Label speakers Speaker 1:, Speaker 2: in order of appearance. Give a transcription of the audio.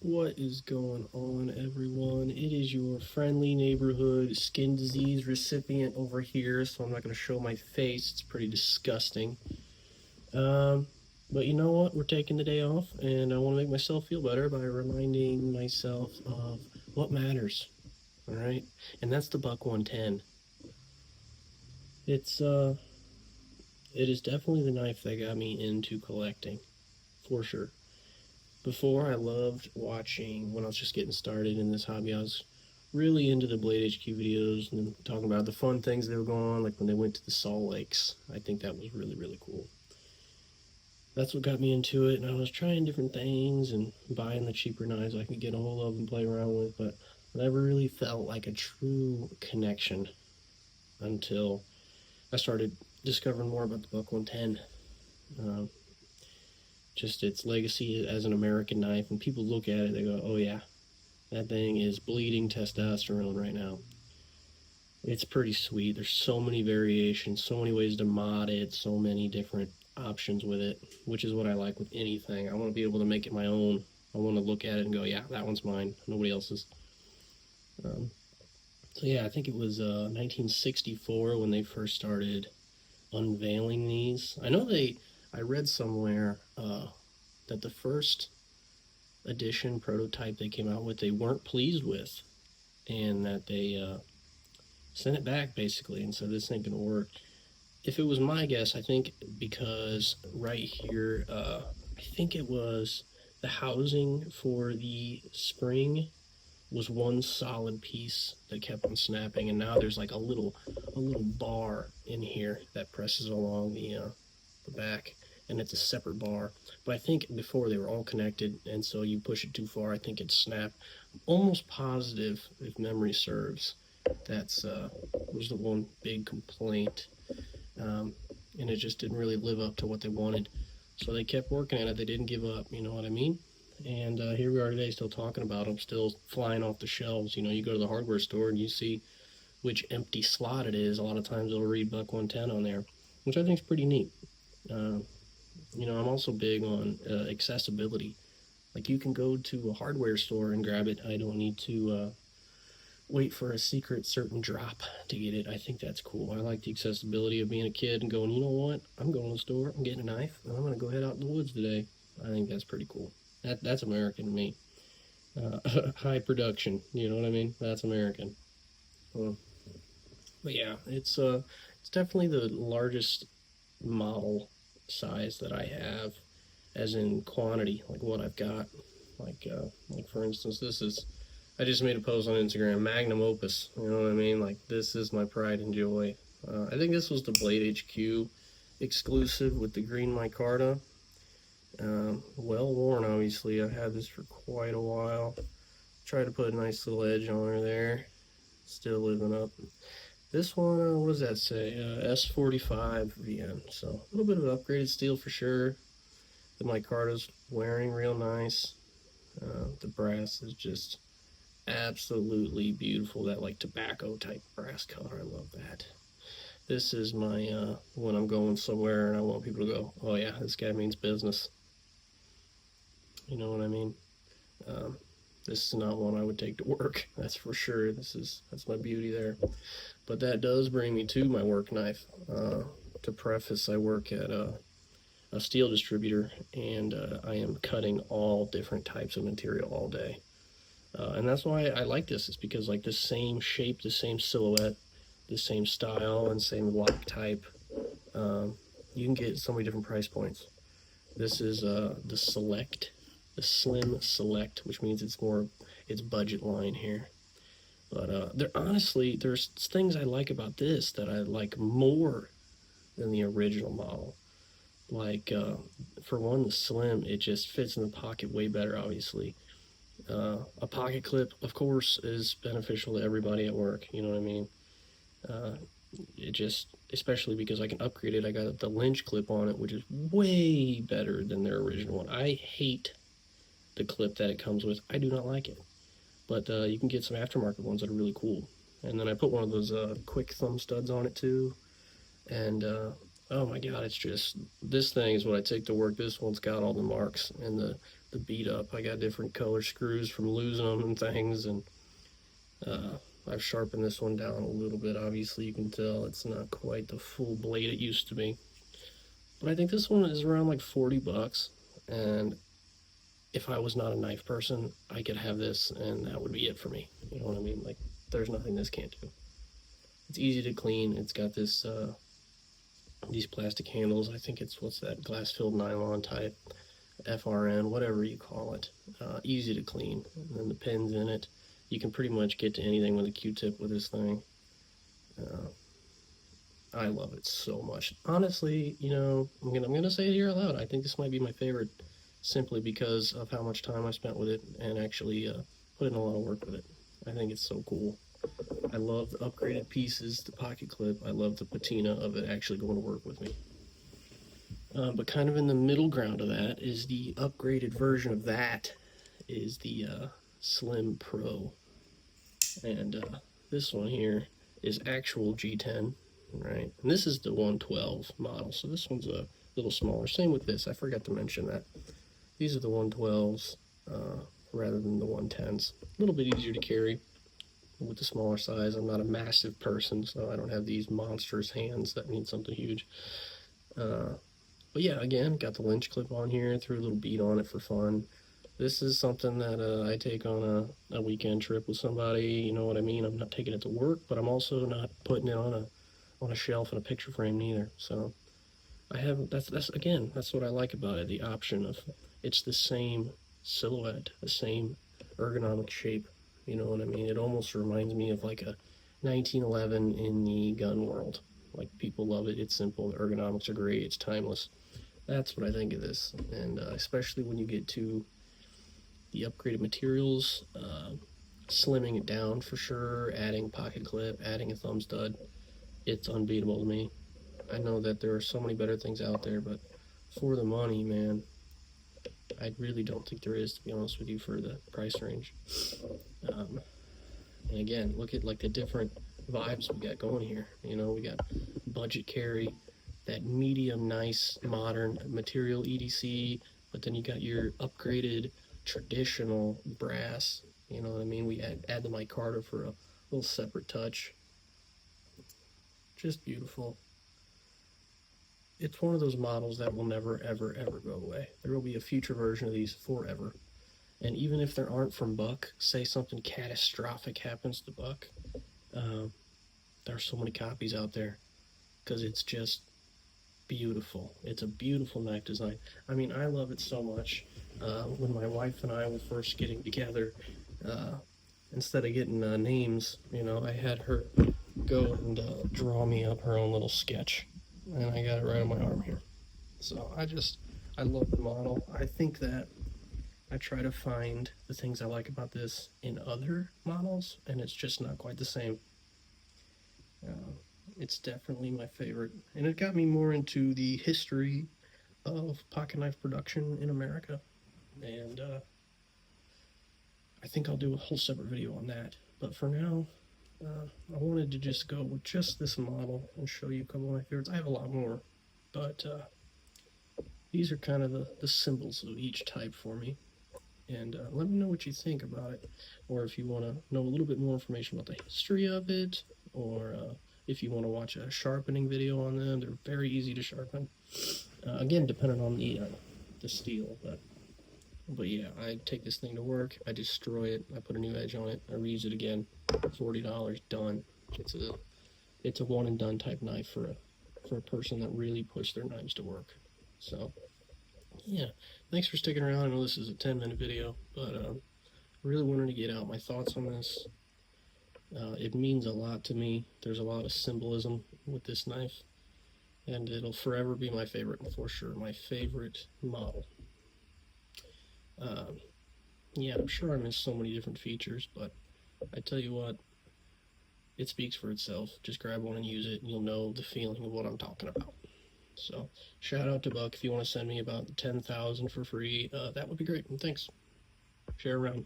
Speaker 1: What is going on, everyone? It is your friendly neighborhood skin disease recipient over here, so I'm not going to show my face. It's pretty disgusting. Um, but you know what? We're taking the day off, and I want to make myself feel better by reminding myself of what matters. All right, and that's the Buck 110. It's it is definitely the knife that got me into collecting, for sure. Before, I loved watching when I was just getting started in this hobby. I was really into the Blade HQ videos and talking about the fun things that were going on, like when they went to the Salt Lakes. I think that was really, really cool. That's what got me into it, and I was trying different things and buying the cheaper knives I could get a hold of and play around with, but I never really felt like a true connection until I started discovering more about the Buck 110. Um, just its legacy as an American knife, and people look at it, they go, "Oh yeah, that thing is bleeding testosterone right now." It's pretty sweet. There's so many variations, so many ways to mod it, so many different options with it, which is what I like with anything. I want to be able to make it my own. I want to look at it and go, yeah, that one's mine, nobody else's. Um, so yeah, I think it was 1964 when they first started unveiling these. I read somewhere that the first edition prototype they came out with, they weren't pleased with, and that they sent it back basically and said this ain't gonna work. If it was my guess, I think because right here, I think it was the housing for the spring was one solid piece that kept on snapping, and now there's like a little bar in here that presses along the back, and it's a separate bar. But I think before they were all connected, and so you push it too far, I think it snapped. Almost positive, if memory serves, that's was the one big complaint, um, and it just didn't really live up to what they wanted. So they kept working at it. They didn't give up. You know what I mean? And here we are today, still talking about them, still flying off the shelves. You know, you go to the hardware store and you see which empty slot it is. A lot of times they'll read Buck 110 on there, which I think is pretty neat. Uh, I'm also big on accessibility. Like you can go to a hardware store and grab it. I don't need to wait for a secret certain drop to get it. I think that's cool. I like the accessibility of being a kid and going, you know what? I'm going to the store, I'm getting a knife, and I'm going to go head out in the woods today. I think that's pretty cool. That's American to me. High production, you know what I mean? That's American. Uh, but yeah, it's definitely the largest model size that I have, as in quantity, like what I've got. Like for instance, this is I just made a post on Instagram, Magnum Opus. You know what I mean? Like this is my pride and joy. I think this was the Blade HQ exclusive with the green micarta. Well worn, obviously. I've had this for quite a while. Tried to put a nice little edge on her there. Still living up. This one, what does that say? S45 VN. So a little bit of upgraded steel for sure. The micarta's wearing real nice. The brass is just absolutely beautiful. That like tobacco type brass color. I love that. This is my when I'm going somewhere and I want people to go, oh yeah, this guy means business. You know what I mean? Um, this is not one I would take to work. That's for sure. That's my beauty there. But that does bring me to my work knife. To preface, I work at a steel distributor, and I am cutting all different types of material all day. And that's why I like this. It's because like the same shape, the same silhouette, the same style, and same lock type. Um, you can get so many different price points. This is the Select, the Slim Select, which means it's budget line here. But there's things I like about this that I like more than the original model. Like for one, the Slim, it just fits in the pocket way better. Obviously, a pocket clip, of course, is beneficial to everybody at work. You know what I mean? Uh, it just, especially because I can upgrade it. I got the Lynch clip on it, which is way better than their original one. I hate the clip that it comes with. I do not like it. But you can get some aftermarket ones that are really cool. And then I put one of those quick thumb studs on it too. And oh my god, it's just, this thing is what I take to work. This one's got all the marks, and the the beat up. I got different color screws from losing them and things, and I've sharpened this one down a little bit. Obviously, you can tell it's not quite the full blade it used to be. But I think this one is around like 40 bucks, and if I was not a knife person, I could have this, and that would be it for me. You know what I mean? Like, there's nothing this can't do. It's easy to clean. It's got this these plastic handles. I think it's, what's that, glass-filled nylon type, FRN, whatever you call it. Easy to clean. And then the pins in it. You can pretty much get to anything with a Q-tip with this thing. I love it so much. Honestly, you know, I'm gonna say it here out loud. I think this might be my favorite, simply because of how much time I spent with it and actually put in a lot of work with it. I think it's so cool. I love the upgraded pieces, the pocket clip. I love the patina of it actually going to work with me. But kind of in the middle ground of that is the upgraded version of that is the Slim Pro. And this one here is actual G10, right? And this is the 112 model, so this one's a little smaller. Same with this, I forgot to mention that. These are the 112s rather than the 110s. A little bit easier to carry with the smaller size. I'm not a massive person, so I don't have these monstrous hands that need something huge. But yeah, again, got the Lynch clip on here, threw a little bead on it for fun. This is something that I take on a weekend trip with somebody, you know what I mean? I'm not taking it to work, but I'm also not putting it on a shelf in a picture frame neither. So I have, that's what I like about it, the option of, it's the same silhouette, the same ergonomic shape. You know what I mean? It almost reminds me of like a 1911 in the gun world. Like, people love it. It's simple. The ergonomics are great. It's timeless. That's what I think of this. And especially when you get to the upgraded materials, slimming it down for sure, adding pocket clip, adding a thumb stud, it's unbeatable to me. I know that there are so many better things out there, but for the money, man, I really don't think there is, to be honest with you, for the price range. And again, look at like the different vibes we got going here. You know, we got budget carry, that medium, nice, modern material EDC, but then you got your upgraded traditional brass. You know what I mean? We add the micarta for a little separate touch. Just beautiful. It's one of those models that will never, ever, ever go away. There will be a future version of these forever. And even if there aren't from Buck, say something catastrophic happens to Buck, there are so many copies out there because it's just beautiful. It's a beautiful knife design. I mean, I love it so much. When my wife and I were first getting together, instead of getting names, you know, I had her go and draw me up her own little sketch. And I got it right on my arm here. So I love the model. I think that I try to find the things I like about this in other models, and it's just not quite the same. It's definitely my favorite. And it got me more into the history of pocket knife production in America. And I think I'll do a whole separate video on that. But for now, I wanted to just go with just this model and show you a couple of my favorites. I have a lot more, but these are kind of the symbols of each type for me. And let me know what you think about it, or if you want to know a little bit more information about the history of it, or if you want to watch a sharpening video on them. They're very easy to sharpen. Again, depending on the steel, but yeah, I take this thing to work, I destroy it, I put a new edge on it, I reuse it again, $40, done. It's a one and done type knife for a person that really puts their knives to work. So yeah, thanks for sticking around. I know this is a 10-minute video, but I really wanted to get out my thoughts on this. It means a lot to me. There's a lot of symbolism with this knife, and it'll forever be my favorite, for sure, my favorite model. Yeah, I'm sure I missed so many different features, but I tell you what, it speaks for itself. Just grab one and use it, and you'll know the feeling of what I'm talking about. So, shout out to Buck. If you want to send me about 10,000 for free, that would be great. And thanks. Share around.